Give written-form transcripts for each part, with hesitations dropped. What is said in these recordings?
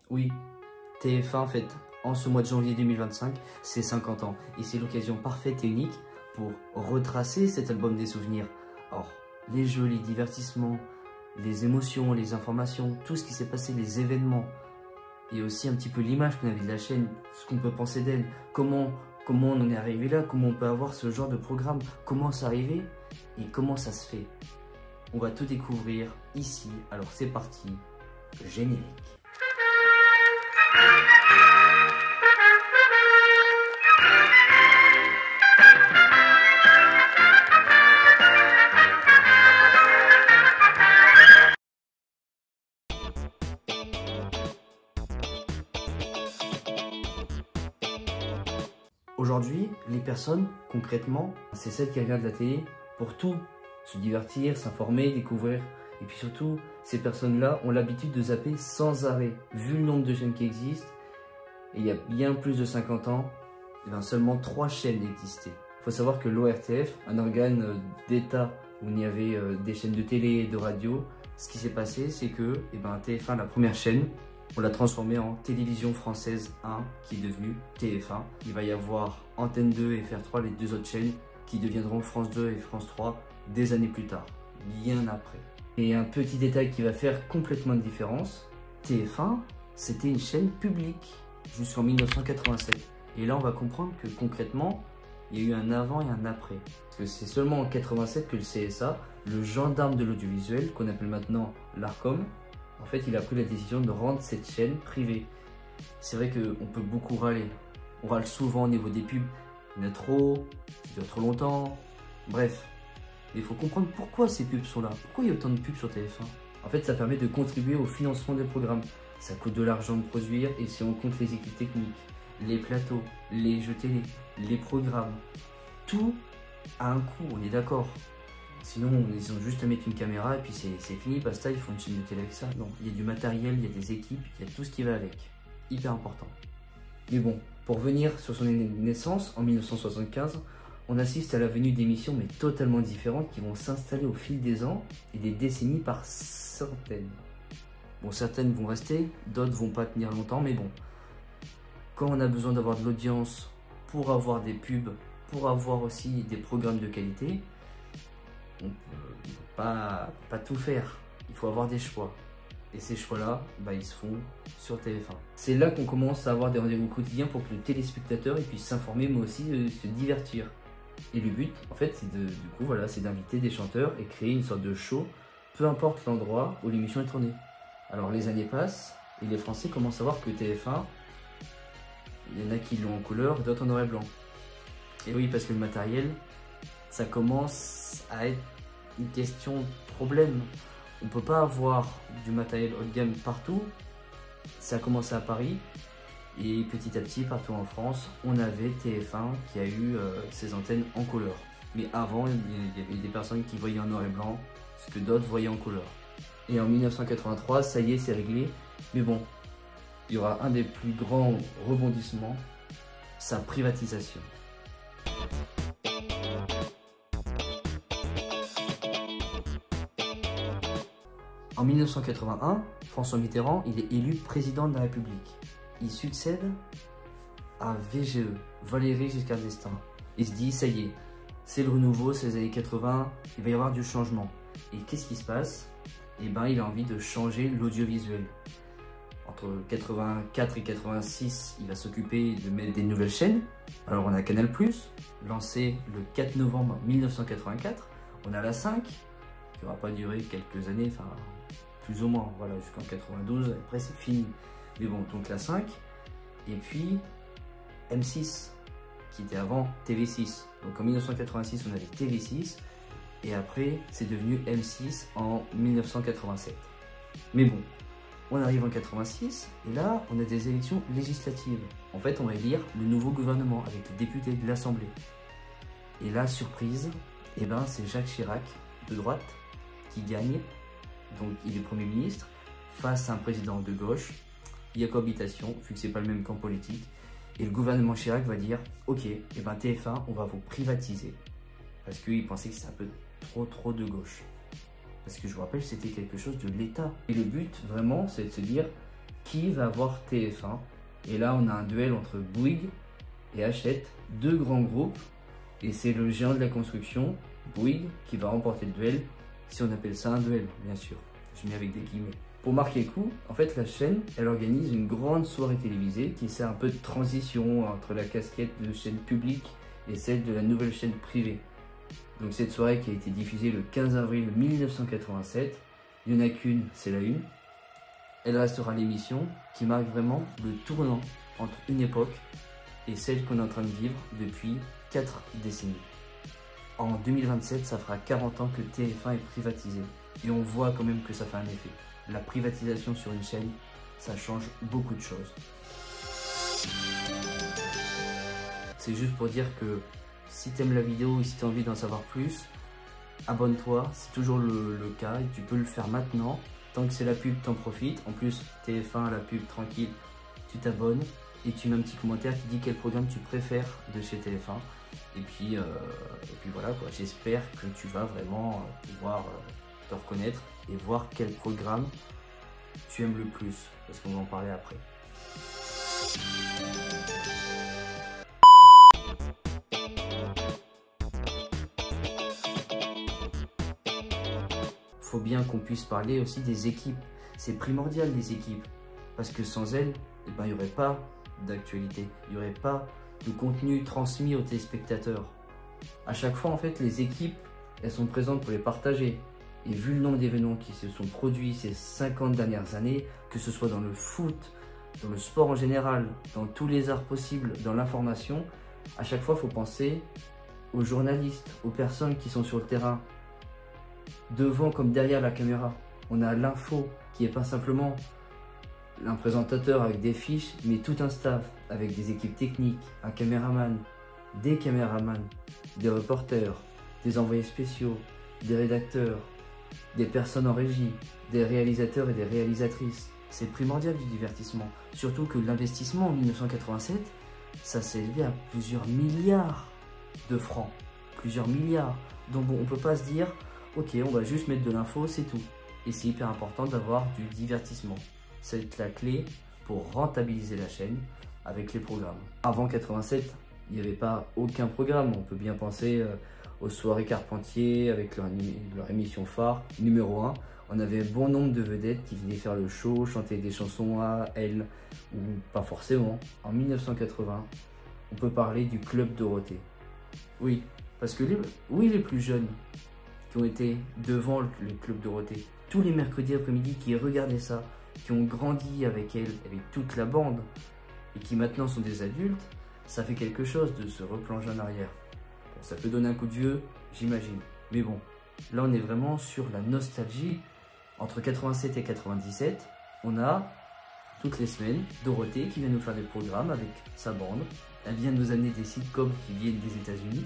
Oui, TF1 fête en ce mois de janvier 2025 ses 50 ans. Et c'est l'occasion parfaite et unique pour retracer cet album des souvenirs. Or, les jeux, les divertissements, les émotions, les informations, tout ce qui s'est passé, les événements, et aussi un petit peu l'image qu'on avait de la chaîne, ce qu'on peut penser d'elle, comment on en est arrivé là, comment on peut avoir ce genre de programme, comment c'est arrivé et comment ça se fait. On va tout découvrir ici, alors c'est parti, générique. Aujourd'hui, les personnes, concrètement, c'est celles qui regardent la télé pour tout, se divertir, s'informer, découvrir. Et puis surtout, ces personnes-là ont l'habitude de zapper sans arrêt. Vu le nombre de chaînes qui existent, et il y a bien plus de 50 ans, seulement 3 chaînes existaient. Il faut savoir que l'ORTF, un organe d'État où il y avait des chaînes de télé et de radio, ce qui s'est passé, c'est que TF1, la première chaîne, on l'a transformé en Télévision Française 1, qui est devenue TF1. Il va y avoir Antenne 2 et FR3, les deux autres chaînes, qui deviendront France 2 et France 3 des années plus tard, bien après. Et un petit détail qui va faire complètement de différence, TF1, c'était une chaîne publique jusqu'en 1987. Et là, on va comprendre que concrètement, il y a eu un avant et un après. Parce que c'est seulement en 87 que le CSA, le gendarme de l'audiovisuel, qu'on appelle maintenant l'ARCOM, en fait, il a pris la décision de rendre cette chaîne privée. C'est vrai qu'on peut beaucoup râler. On râle souvent au niveau des pubs. Il y en a trop, ça dure trop longtemps. Bref, il faut comprendre pourquoi ces pubs sont là. Pourquoi il y a autant de pubs sur TF1? En fait, ça permet de contribuer au financement des programmes. Ça coûte de l'argent de produire et si on compte les équipes techniques, les plateaux, les jeux télé, les programmes, tout a un coût, on est d'accord. Sinon, ils ont juste à mettre une caméra et puis c'est fini, basta, ils font une chaîne de télé avec ça. Non, il y a du matériel, il y a des équipes, il y a tout ce qui va avec. Hyper important. Mais bon, pour revenir sur son naissance, en 1975, on assiste à la venue d'émissions mais totalement différentes qui vont s'installer au fil des ans et des décennies par centaines. Bon, certaines vont rester, d'autres vont pas tenir longtemps, mais bon. Quand on a besoin d'avoir de l'audience pour avoir des pubs, pour avoir aussi des programmes de qualité, on ne peut pas tout faire, il faut avoir des choix. Et ces choix-là, ils se font sur TF1. C'est là qu'on commence à avoir des rendez-vous quotidiens pour que le téléspectateur puisse s'informer, mais aussi se divertir. Et le but, en fait, c'est d'inviter des chanteurs et créer une sorte de show, peu importe l'endroit où l'émission est tournée. Alors les années passent, et les Français commencent à voir que TF1, il y en a qui l'ont en couleur, d'autres en noir et blanc. Et oui, parce que le matériel, ça commence à être une question de problème. On ne peut pas avoir du matériel haut de gamme partout. Ça a commencé à Paris et petit à petit, partout en France, on avait TF1 qui a eu ses antennes en couleur. Mais avant, il y avait des personnes qui voyaient en noir et blanc, ce que d'autres voyaient en couleur. Et en 1983, ça y est, c'est réglé. Mais bon, il y aura un des plus grands rebondissements, sa privatisation. En 1981, François Mitterrand, il est élu président de la République. Il succède à VGE, Valéry Giscard d'Estaing. Il se dit, ça y est, c'est le renouveau, c'est les années 80, il va y avoir du changement. Et qu'est-ce qui se passe? Il a envie de changer l'audiovisuel. Entre 84 et 86, il va s'occuper de mettre des nouvelles chaînes. Alors on a Canal+, lancé le 4 novembre 1984. On a la 5, qui n'aura pas duré quelques années, enfin plus ou moins, voilà, jusqu'en 92, après c'est fini. Mais bon, donc la 5, et puis M6, qui était avant TV6. Donc en 1986, on avait TV6, et après c'est devenu M6 en 1987. Mais bon, on arrive en 86, et là, on a des élections législatives. En fait, on va élire le nouveau gouvernement avec les députés de l'Assemblée. Et là, surprise, c'est Jacques Chirac, de droite, qui gagne. Donc, il est Premier ministre, face à un président de gauche. Il y a cohabitation, vu que c'est pas le même camp politique. Et le gouvernement Chirac va dire, ok, TF1, on va vous privatiser. Parce qu'il pensait que c'était un peu trop de gauche. Parce que je vous rappelle, c'était quelque chose de l'État. Et le but, vraiment, c'est de se dire, qui va avoir TF1. Et là, on a un duel entre Bouygues et Hachette, deux grands groupes. Et c'est le géant de la construction, Bouygues, qui va remporter le duel, si on appelle ça un duel, bien sûr. Je mets avec des guillemets. Pour marquer le coup, en fait, la chaîne, elle organise une grande soirée télévisée qui sert un peu de transition entre la casquette de chaîne publique et celle de la nouvelle chaîne privée. Donc cette soirée qui a été diffusée le 15 avril 1987, il n'y en a qu'une, c'est la une. Elle restera l'émission qui marque vraiment le tournant entre une époque et celle qu'on est en train de vivre depuis 4 décennies. En 2027, ça fera 40 ans que TF1 est privatisé. Et on voit quand même que ça fait un effet. La privatisation sur une chaîne, ça change beaucoup de choses. C'est juste pour dire que si tu aimes la vidéo et si tu as envie d'en savoir plus, abonne-toi, c'est toujours le cas et tu peux le faire maintenant. Tant que c'est la pub, t'en profites. En plus, TF1, la pub, tranquille, tu t'abonnes et tu mets un petit commentaire qui dit quel programme tu préfères de chez TF1. Et puis voilà quoi, j'espère que tu vas vraiment pouvoir te reconnaître et voir quel programme tu aimes le plus, parce qu'on va en parler après. Faut bien qu'on puisse parler aussi des équipes. C'est primordial les équipes, parce que sans elles, eh ben, il n'y aurait pas d'actualité, il n'y aurait pas de contenu transmis aux téléspectateurs. À chaque fois, en fait, les équipes, elles sont présentes pour les partager. Et vu le nombre d'événements qui se sont produits ces 50 dernières années, que ce soit dans le foot, dans le sport en général, dans tous les arts possibles, dans l'information, à chaque fois, il faut penser aux journalistes, aux personnes qui sont sur le terrain, devant comme derrière la caméra. On a l'info qui n'est pas simplement un présentateur avec des fiches, mais tout un staff avec des équipes techniques, un caméraman, des caméramans, des reporters, des envoyés spéciaux, des rédacteurs, des personnes en régie, des réalisateurs et des réalisatrices. C'est primordial du divertissement, surtout que l'investissement en 1987, ça s'est élevé à plusieurs milliards de francs, plusieurs milliards. Donc bon, on ne peut pas se dire, ok, on va juste mettre de l'info, c'est tout. Et c'est hyper important d'avoir du divertissement. C'est la clé pour rentabiliser la chaîne avec les programmes. Avant 87, il n'y avait pas aucun programme. On peut bien penser aux soirées Carpentier avec leur émission phare numéro 1. On avait bon nombre de vedettes qui venaient faire le show, chanter des chansons à elles, ou pas forcément. En 1980, on peut parler du Club Dorothée. Oui, parce que les plus jeunes qui ont été devant le Club Dorothée, tous les mercredis après-midi, qui regardaient ça, qui ont grandi avec elle, avec toute la bande, et qui maintenant sont des adultes, ça fait quelque chose de se replonger en arrière. Bon, ça peut donner un coup de vieux, j'imagine. Mais bon, là on est vraiment sur la nostalgie. Entre 87 et 97, on a toutes les semaines Dorothée qui vient nous faire des programmes avec sa bande. Elle vient nous amener des sitcoms qui viennent des États-Unis.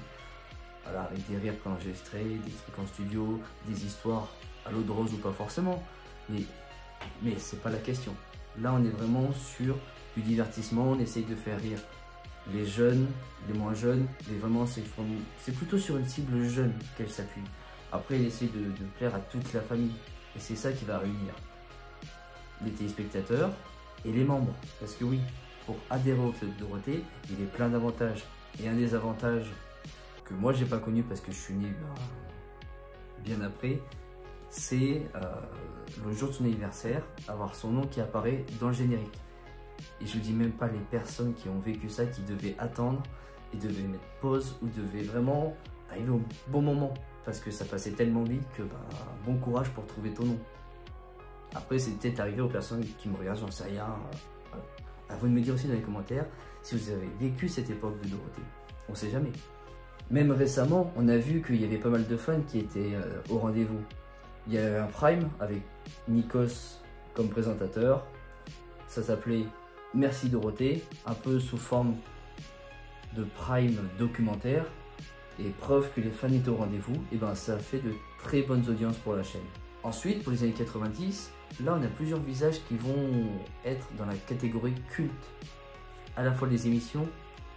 Voilà, avec des rires préenregistrés, des trucs en studio, des histoires à l'eau de rose ou pas forcément. Mais c'est pas la question. Là, on est vraiment sur du divertissement. On essaye de faire rire les jeunes, les moins jeunes. Mais vraiment, c'est plutôt sur une cible jeune qu'elle s'appuie. Après, elle essaie de plaire à toute la famille. Et c'est ça qui va réunir les téléspectateurs et les membres. Parce que oui, pour adhérer au Club Dorothée, il y a plein d'avantages. Et un des avantages que moi, j'ai pas connu parce que je suis né bien après, c'est le jour de son anniversaire, avoir son nom qui apparaît dans le générique. Et je ne dis même pas les personnes qui ont vécu ça, qui devaient attendre et devaient mettre pause ou devaient vraiment arriver au bon moment. Parce que ça passait tellement vite que bon courage pour trouver ton nom. Après, c'est peut-être arrivé aux personnes qui me regardent, j'en sais rien. Voilà. À vous de me dire aussi dans les commentaires si vous avez vécu cette époque de Dorothée. On ne sait jamais. Même récemment, on a vu qu'il y avait pas mal de fans qui étaient au rendez-vous. Il y avait un Prime avec Nikos comme présentateur. Ça s'appelait Merci Dorothée, un peu sous forme de Prime documentaire. Et preuve que les fans étaient au rendez-vous, et ben ça a fait de très bonnes audiences pour la chaîne. Ensuite, pour les années 90, là on a plusieurs visages qui vont être dans la catégorie culte. À la fois les émissions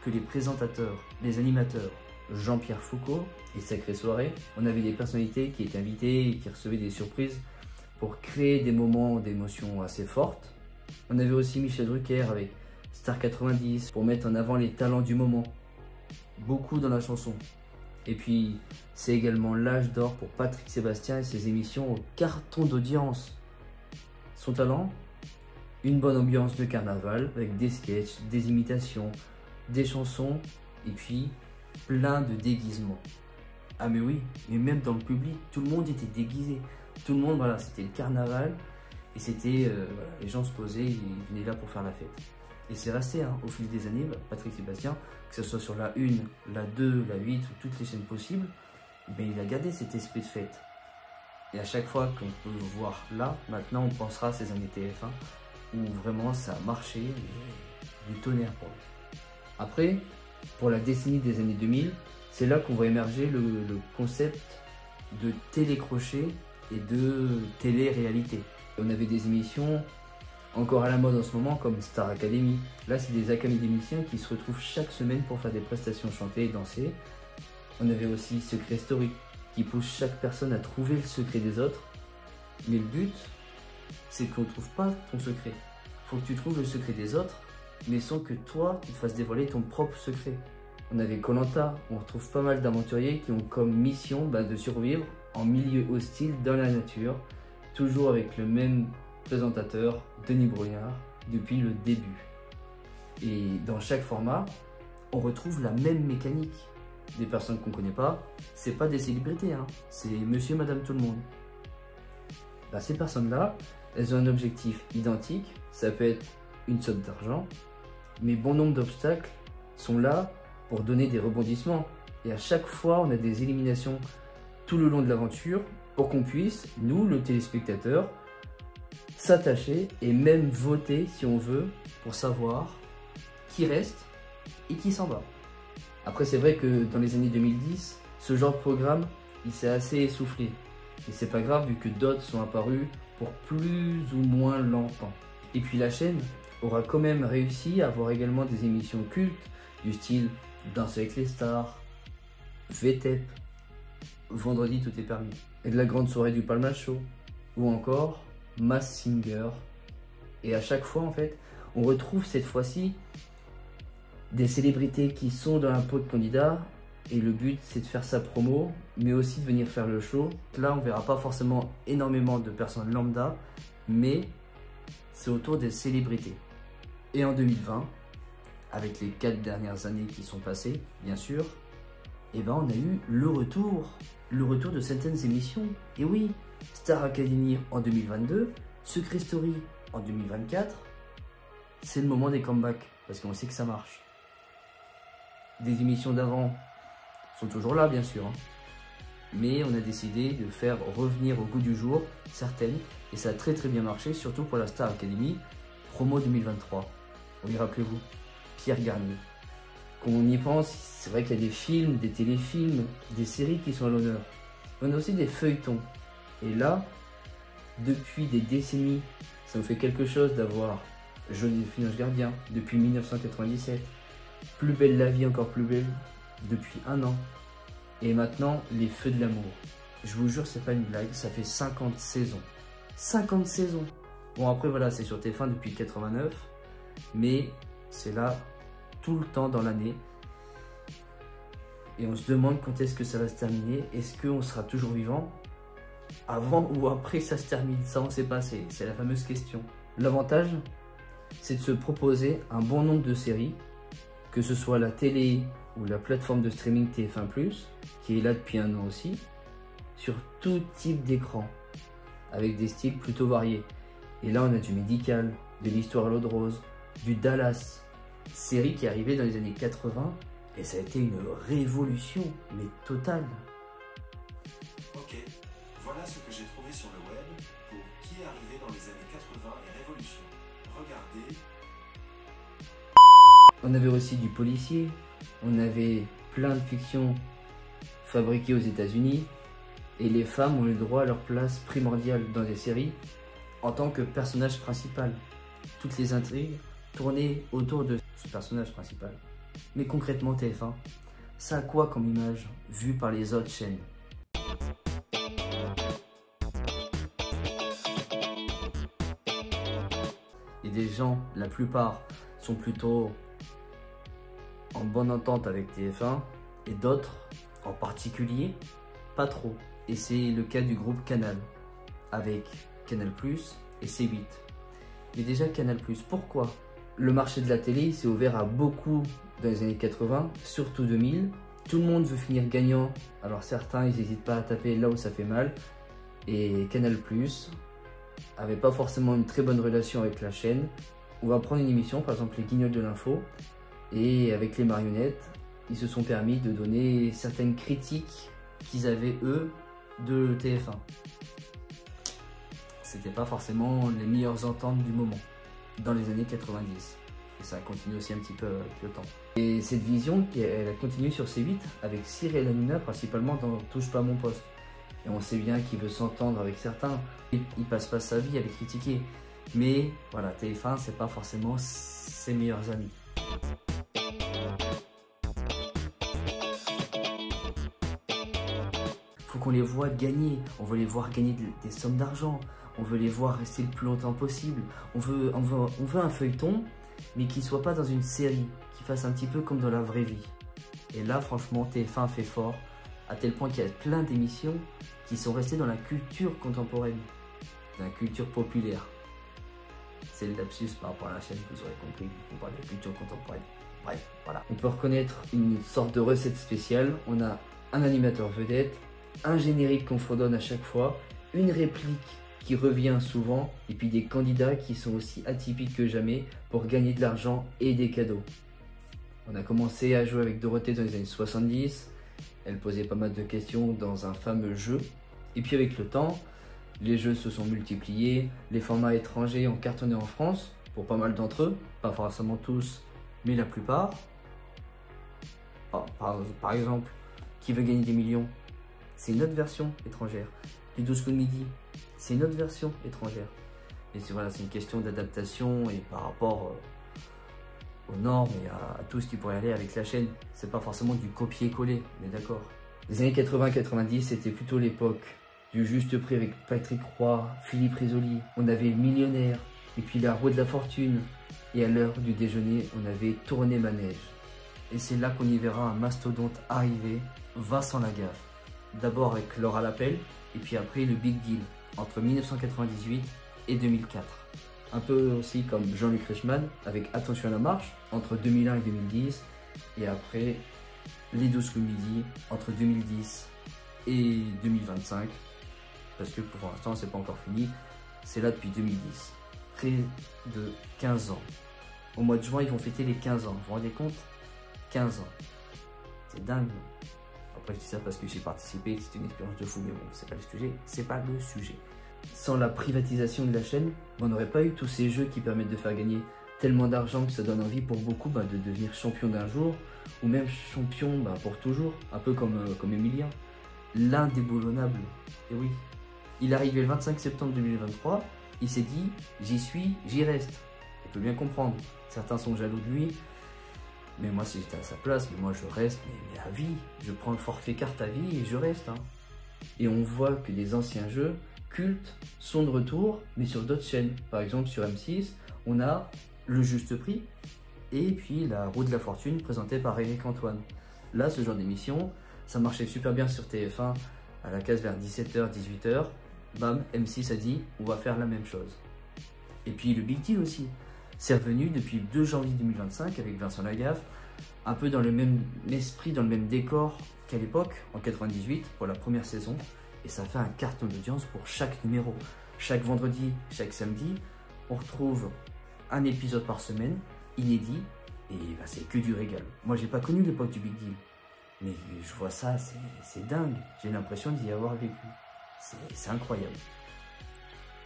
que les présentateurs, les animateurs. Jean-Pierre Foucault et Sacrée Soirée. On avait des personnalités qui étaient invitées et qui recevaient des surprises pour créer des moments d'émotion assez fortes. On avait aussi Michel Drucker avec Star 90 pour mettre en avant les talents du moment. Beaucoup dans la chanson. Et puis, c'est également l'âge d'or pour Patrick Sébastien et ses émissions au carton d'audience. Son talent, une bonne ambiance de carnaval avec des sketchs, des imitations, des chansons et puis plein de déguisements. Ah mais oui, mais même dans le public, tout le monde était déguisé. Tout le monde, voilà, c'était le carnaval et c'était, voilà, les gens se posaient, ils venaient là pour faire la fête. Et c'est resté au fil des années, Patrick Sébastien, que ce soit sur la 1, la 2, la 8 ou toutes les chaînes possibles, mais il a gardé cet esprit de fête. Et à chaque fois qu'on peut le voir là, maintenant on pensera à ces années TF1 où vraiment ça a marché, du tonnerre pour lui. Après, pour la décennie des années 2000, c'est là qu'on voit émerger le concept de télécrochet et de télé-réalité. On avait des émissions encore à la mode en ce moment comme Star Academy. Là, c'est des académiciens qui se retrouvent chaque semaine pour faire des prestations chantées et dansées. On avait aussi Secret Story qui pousse chaque personne à trouver le secret des autres. Mais le but, c'est qu'on ne trouve pas ton secret. Il faut que tu trouves le secret des autres, mais sans que toi, tu te fasses dévoiler ton propre secret. On avait Koh Lanta, on retrouve pas mal d'aventuriers qui ont comme mission de survivre en milieu hostile dans la nature, toujours avec le même présentateur, Denis Brognard, depuis le début. Et dans chaque format, on retrouve la même mécanique. Des personnes qu'on ne connaît pas, c'est pas des célébrités, c'est monsieur, madame, tout le monde. Ces personnes-là, elles ont un objectif identique, ça peut être une somme d'argent, mais bon nombre d'obstacles sont là pour donner des rebondissements. Et à chaque fois, on a des éliminations tout le long de l'aventure pour qu'on puisse, nous, le téléspectateur, s'attacher et même voter, si on veut, pour savoir qui reste et qui s'en va. Après, c'est vrai que dans les années 2010, ce genre de programme, il s'est assez essoufflé. Et c'est pas grave vu que d'autres sont apparus pour plus ou moins longtemps. Et puis la chaîne aura quand même réussi à avoir également des émissions cultes du style Danse avec les stars, VTEP, Vendredi tout est permis, et de la grande soirée du Palma Show, ou encore Masked Singer. Et à chaque fois, en fait, on retrouve cette fois-ci des célébrités qui sont dans la peau de candidat, et le but c'est de faire sa promo, mais aussi de venir faire le show. Là, on verra pas forcément énormément de personnes lambda, mais c'est autour des célébrités. Et en 2020, avec les 4 dernières années qui sont passées, bien sûr, on a eu le retour de certaines émissions. Et oui, Star Academy en 2022, Secret Story en 2024, c'est le moment des comebacks, parce qu'on sait que ça marche. Des émissions d'avant sont toujours là, bien sûr, mais on a décidé de faire revenir au goût du jour certaines, et ça a très bien marché, surtout pour la Star Academy, promo 2023. Oui, rappelez-vous, Pierre Garnier. Quand on y pense, c'est vrai qu'il y a des films, des téléfilms, des séries qui sont à l'honneur. On a aussi des feuilletons. Et là, depuis des décennies, ça me fait quelque chose d'avoir Joséphine Ange Gardien depuis 1997. Plus belle la vie, encore plus belle depuis 1 an. Et maintenant, les Feux de l'amour. Je vous jure, c'est pas une blague, ça fait 50 saisons. 50 saisons. Bon, après, voilà, c'est sur TF1 depuis 89. Mais c'est là tout le temps dans l'année. Et on se demande quand est-ce que ça va se terminer. Est-ce qu'on sera toujours vivant avant ou après ça se termine? Ça, on ne sait pas, c'est la fameuse question. L'avantage, c'est de se proposer un bon nombre de séries, que ce soit la télé ou la plateforme de streaming TF1+, qui est là depuis 1 an aussi, sur tout type d'écran, avec des styles plutôt variés. Et là, on a du médical, de l'histoire à l'eau de rose, du Dallas, série qui est arrivée dans les années 80, et ça a été une révolution, mais totale. Ok, voilà ce que j'ai trouvé sur le web pour qui est arrivé dans les années 80 et révolution. Regardez. On avait aussi du policier, on avait plein de fictions fabriquées aux États-Unis, et les femmes ont eu droit à leur place primordiale dans les séries en tant que personnage principal. Toutes les intrigues tournaient autour de ce personnage principal. Mais concrètement, TF1, ça a quoi comme image vue par les autres chaînes? et des gens, la plupart, sont plutôt en bonne entente avec TF1 et d'autres, en particulier, pas trop. Et c'est le cas du groupe Canal, avec Canal+ et C8. Mais déjà Canal+, pourquoi? Le marché de la télé s'est ouvert à beaucoup dans les années 80, surtout 2000. Tout le monde veut finir gagnant, alors certains ils n'hésitent pas à taper là où ça fait mal. Et Canal+ avait pas forcément une très bonne relation avec la chaîne. On va prendre une émission, par exemple les Guignols de l'info, et avec les marionnettes, ils se sont permis de donner certaines critiques qu'ils avaient eux de TF1. C'était pas forcément les meilleures ententes du moment dans les années 90. Et ça a continué aussi un petit peu avec le temps. Et cette vision, elle a continué sur C8 avec Cyril Hanouna, principalement dans Touche pas à mon poste. Et on sait bien qu'il veut s'entendre avec certains. Il passe pas sa vie à les critiquer. Mais voilà, TF1, c'est pas forcément ses meilleurs amis. Faut qu'on les voit gagner. On veut les voir gagner des sommes d'argent. On veut les voir rester le plus longtemps possible. On veut un feuilleton, mais qui soit pas dans une série, qui fasse un petit peu comme dans la vraie vie. Et là, franchement, TF1 fait fort, à tel point qu'il y a plein d'émissions qui sont restées dans la culture contemporaine, dans la culture populaire. C'est le lapsus par rapport à la chaîne, vous aurez compris, on parle de la culture contemporaine. Bref, voilà. On peut reconnaître une sorte de recette spéciale. On a un animateur vedette, un générique qu'on fredonne à chaque fois, une réplique qui revient souvent, et puis des candidats qui sont aussi atypiques que jamais pour gagner de l'argent et des cadeaux. On a commencé à jouer avec Dorothée dans les années 70, elle posait pas mal de questions dans un fameux jeu, et puis avec le temps, les jeux se sont multipliés, les formats étrangers ont cartonné en France, pour pas mal d'entre eux, pas forcément tous, mais la plupart. Par exemple, Qui veut gagner des millions? C'est une autre version étrangère. Les 12 coups de midi, c'est une autre version étrangère. Et voilà, c'est une question d'adaptation et par rapport aux normes et à tout ce qui pourrait aller avec la chaîne. C'est pas forcément du copier-coller, mais d'accord. Les années 80-90, c'était plutôt l'époque du juste prix avec Patrick Roy, Philippe Risoli. On avait le Millionnaire, et puis la Roue de la Fortune. Et à l'heure du déjeuner, on avait Tourné Manège. Et c'est là qu'on y verra un mastodonte arriver, Vincent Lagaffe. D'abord avec Laura Lapelle, et puis après le Big Deal, entre 1998 et 2004. Un peu aussi comme Jean-Luc Reichmann, avec Attention à la marche, entre 2001 et 2010, et après les 12 coups de midi, entre 2010 et 2025, parce que pour l'instant c'est pas encore fini, c'est là depuis 2010, près de 15 ans. Au mois de juin, ils vont fêter les 15 ans, vous vous rendez compte? 15 ans, c'est dingue. Après je dis ça parce que j'ai participé, c'est une expérience de fou, mais bon, c'est pas le sujet, c'est pas le sujet. Sans la privatisation de la chaîne, on n'aurait pas eu tous ces jeux qui permettent de faire gagner tellement d'argent que ça donne envie pour beaucoup de devenir champion d'un jour, ou même champion pour toujours, un peu comme Emilien, l'indéboulonnable. Et oui, il est arrivé le 25 septembre 2023, il s'est dit j'y suis, j'y reste. On peut bien comprendre, certains sont jaloux de lui, mais moi si j'étais à sa place, mais moi je reste, mais à vie, je prends le forfait carte à vie et je reste. Et on voit que des anciens jeux cultes sont de retour, mais sur d'autres chaînes. Par exemple sur M6, on a Le Juste Prix et puis La Roue de la Fortune présentée par Éric Antoine. Là, ce genre d'émission, ça marchait super bien sur TF1 à la case vers 17h, 18h. Bam, M6 a dit on va faire la même chose. Et puis le Big Deal aussi, c'est revenu depuis le 2 janvier 2025 avec Vincent Lagaffe, un peu dans le même esprit, dans le même décor qu'à l'époque, en 98, pour la première saison. Et ça fait un carton d'audience pour chaque numéro. Chaque vendredi, chaque samedi, on retrouve un épisode par semaine, inédit, et c'est que du régal. Moi, j'ai pas connu l'époque du Big Deal, mais je vois ça, c'est dingue. J'ai l'impression d'y avoir vécu. C'est incroyable.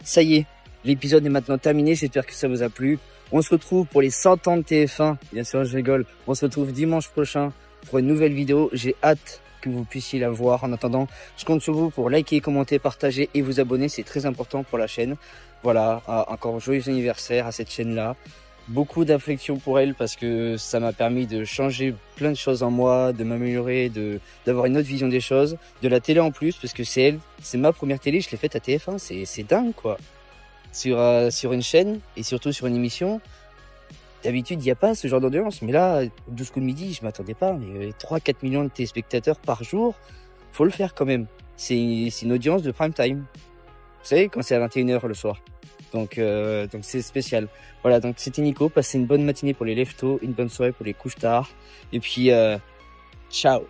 Ça y est, l'épisode est maintenant terminé, j'espère que ça vous a plu. On se retrouve pour les 100 ans de TF1, bien sûr je rigole. On se retrouve dimanche prochain pour une nouvelle vidéo, j'ai hâte que vous puissiez la voir. En attendant, je compte sur vous pour liker, commenter, partager et vous abonner, c'est très important pour la chaîne. Voilà, encore joyeux anniversaire à cette chaîne-là. Beaucoup d'affection pour elle parce que ça m'a permis de changer plein de choses en moi, de m'améliorer, d'avoir une autre vision des choses, de la télé en plus parce que c'est ma première télé, je l'ai faite à TF1, c'est dingue quoi. sur une chaîne et surtout sur une émission. D'habitude, il n'y a pas ce genre d'audience. Mais là, 12 coups de midi, je m'attendais pas. Mais 3-4 millions de téléspectateurs par jour, faut le faire quand même. C'est une audience de prime time. Vous savez, quand c'est à 21h le soir. Donc c'est spécial. Voilà, donc c'était Nico. Passez une bonne matinée pour les lève-tôt, une bonne soirée pour les couches tard. Et puis, ciao.